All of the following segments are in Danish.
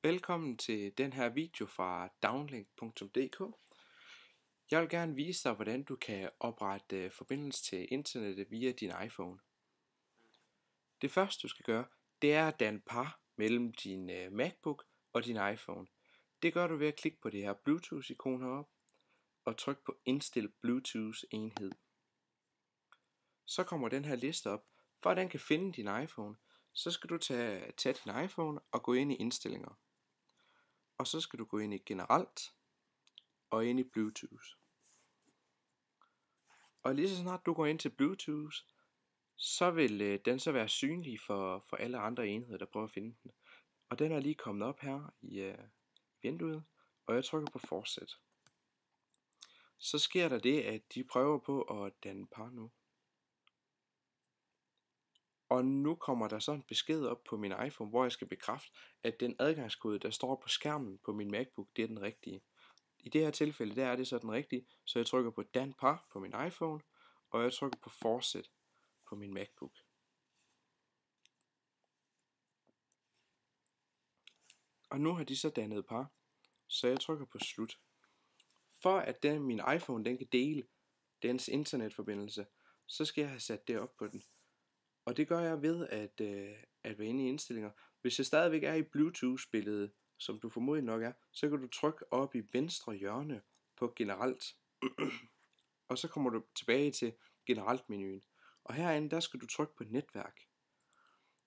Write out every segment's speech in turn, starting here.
Velkommen til den her video fra downlink.dk. Jeg vil gerne vise dig, hvordan du kan oprette forbindelse til internettet via din iPhone. Det første du skal gøre, det er at danne par mellem din MacBook og din iPhone. Det gør du ved at klikke på det her Bluetooth-ikon heroppe og trykke på Indstil Bluetooth-enhed. Så kommer den her liste op. For at den kan finde din iPhone, så skal du tage din iPhone og gå ind i indstillinger. Og så skal du gå ind i generelt og ind i Bluetooth. Og lige så snart du går ind til Bluetooth, så vil den så være synlig for alle andre enheder, der prøver at finde den. Og den er lige kommet op her i vinduet, og jeg trykker på fortsæt. Så sker der det, at de prøver på at danne par nu. Og nu kommer der så en besked op på min iPhone, hvor jeg skal bekræfte, at den adgangskode, der står på skærmen på min MacBook, det er den rigtige. I det her tilfælde, der er det så den rigtige, så jeg trykker på Dan par på min iPhone, og jeg trykker på fortsæt på min MacBook. Og nu har de så dannet par, så jeg trykker på slut. For at min iPhone den kan dele dens internetforbindelse, så skal jeg have sat det op på den. Og det gør jeg ved at være inde i indstillinger. Hvis jeg stadigvæk er i Bluetooth-billedet, som du formodentlig nok er, så kan du trykke op i venstre hjørne på generelt. Og så kommer du tilbage til generelt menuen. Og herinde, der skal du trykke på netværk.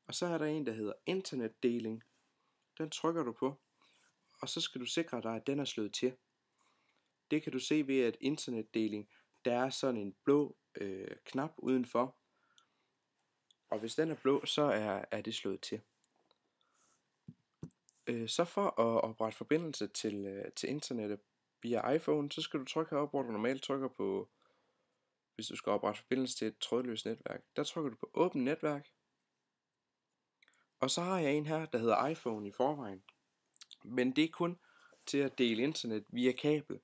Og så er der en, der hedder internetdeling. Den trykker du på. Og så skal du sikre dig, at den er slået til. Det kan du se ved, at internetdeling, der er sådan en blå knap udenfor. Og hvis den er blå, så er det slået til. Så for at oprette forbindelse til internettet via iPhone, så skal du trykke heroppe, hvor du normalt trykker på, hvis du skal oprette forbindelse til et trådløst netværk. Der trykker du på åbn netværk. Og så har jeg en her, der hedder iPhone i forvejen. Men det er kun til at dele internet via kabel.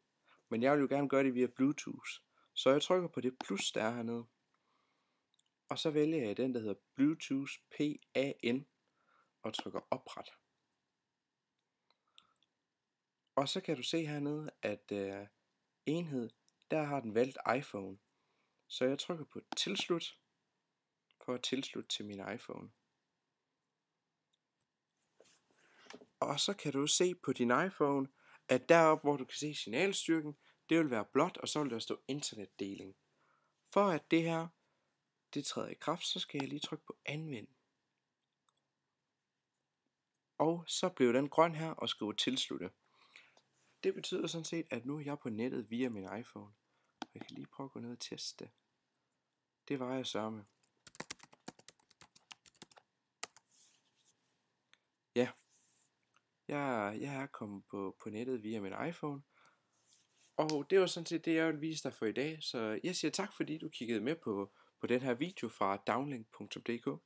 Men jeg vil jo gerne gøre det via Bluetooth. Så jeg trykker på det plus, der er hernede. Og så vælger jeg den, der hedder Bluetooth PAN og trykker opret. Og så kan du se hernede, at enhed, der har den valgt iPhone. Så jeg trykker på tilslut, for at tilslutte til min iPhone. Og så kan du se på din iPhone, at deroppe, hvor du kan se signalstyrken, det vil være blåt, og så vil der stå internetdeling. For at det her, det træder i kraft, så skal jeg lige trykke på anvend. Og så blev den grøn her og skrive tilslutte. Det betyder sådan set, at nu er jeg på nettet via min iPhone. Jeg kan lige prøve at gå ned og teste det. Det var jeg sørme. Ja, jeg er kommet på nettet via min iPhone. Og det var sådan set det, jeg ville vise dig for i dag. Så jeg siger tak, fordi du kiggede med på den her video fra downlink.dk.